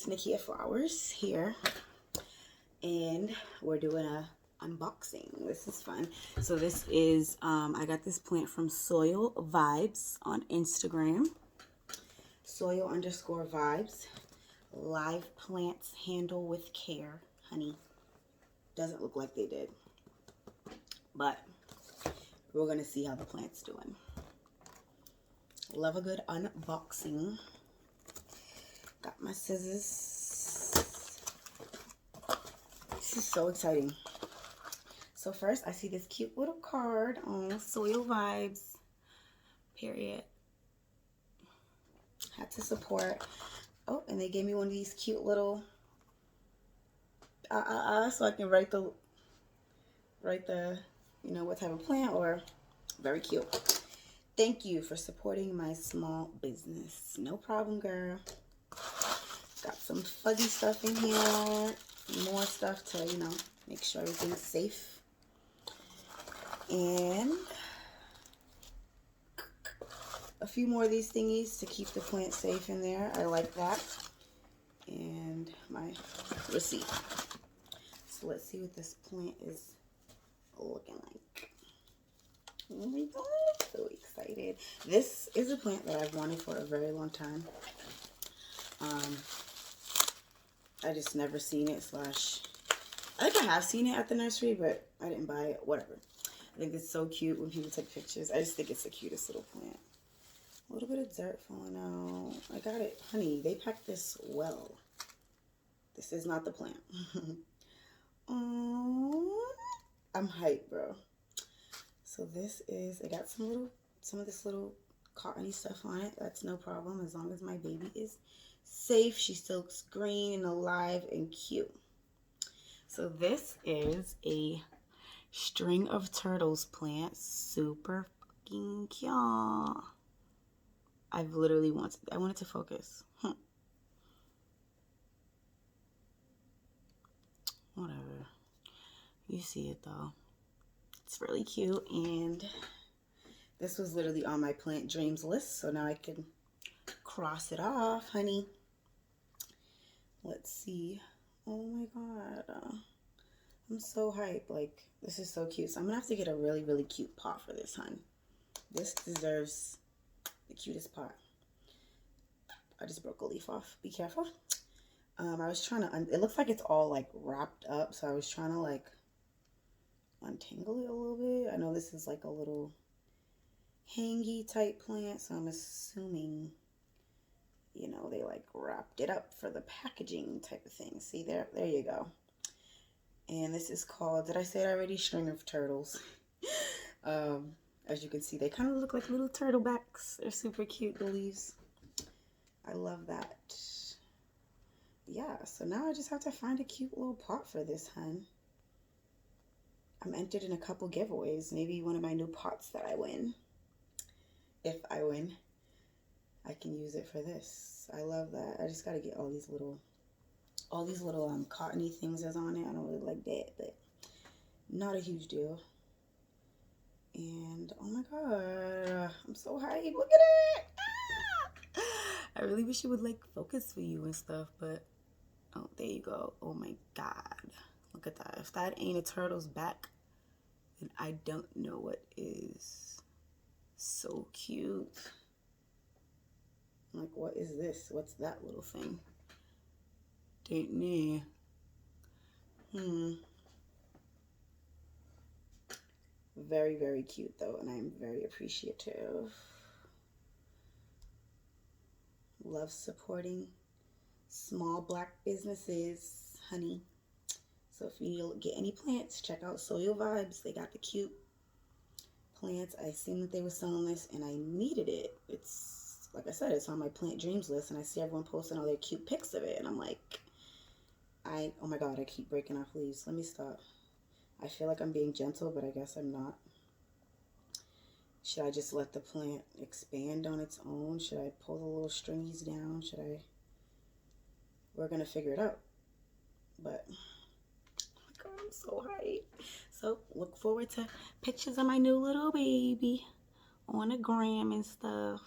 It's Nikia Flowers here, and we're doing a unboxing. This is fun. So this is I got this plant from Soil Vibes on Instagram. Soil_vibes. Live plants handle with care, honey. Doesn't look like they did, but we're gonna see how the plant's doing. Love a good unboxing. Got my scissors. This is so exciting. So first, I see this cute little card on Soil Vibes. Period. Had to support. Oh, and they gave me one of these cute little so I can write the you know what type of plant, or very cute. Thank you for supporting my small business. No problem, girl. Got some fuzzy stuff in here. More stuff to, you know, make sure everything's safe. And a few more of these thingies to keep the plant safe in there. I like that. And my receipt. So let's see what this plant is looking like. Oh my god, so excited. This is a plant that I've wanted for a very long time. I just never seen it, I think I have seen it at the nursery, but I didn't buy it. Whatever. I think it's so cute when people take pictures. I just think it's the cutest little plant. A little bit of dirt falling out. I got it. Honey, they packed this well. This is not the plant. Oh, I'm hyped, bro. So this is, I got some of this little cottony stuff on it. That's no problem as long as my baby is safe. She still looks green and alive and cute. So this is a string of turtles plant. Super fucking cute. I wanted to focus. Whatever. You see it though. It's really cute, and this was literally on my plant dreams list, so now I can cross it off, honey. Let's see. Oh my god. I'm so hyped. Like, this is so cute. So I'm gonna have to get a really, really cute pot for this, hun. This deserves the cutest pot. I just broke a leaf off. Be careful. I was trying to, it looks like it's all like wrapped up, so I was trying to like untangle it a little bit. I know this is like a little hangy type plant, so I'm assuming, you know, they like wrapped it up for the packaging type of thing. See there you go. And this is called, did I say it already? String of turtles. As you can see, they kind of look like little turtle backs. They're super cute, the leaves. I love that. Yeah, so now I just have to find a cute little pot for this, hun. I'm entered in a couple giveaways. Maybe one of my new pots that I win. If I win, I can use it for this. I love that. I just got to get all these little cottony things that's on it. I don't really like that, but not a huge deal. And oh my god, I'm so hyped. Look at it. Ah! I really wish it would like focus for you and stuff, but oh, there you go. Oh my god, look at that. If that ain't a turtle's back, then I don't know what is. So cute. Like, what is this? What's that little thing? Don't know. Very, very cute though, and I'm very appreciative. Love supporting small black businesses, honey. So if you get any plants, check out Soil Vibes. They got the cute plants. I seen that they were selling this and I needed it. It's, like I said, it's on my plant dreams list, and I see everyone posting all their cute pics of it, and I'm like, oh my god, I keep breaking off leaves. Let me stop. I feel like I'm being gentle, but I guess I'm not. Should I just let the plant expand on its own? Should I pull the little stringies down? We're gonna figure it out. But oh my god, I'm so hyped. So look forward to pictures of my new little baby on the gram and stuff.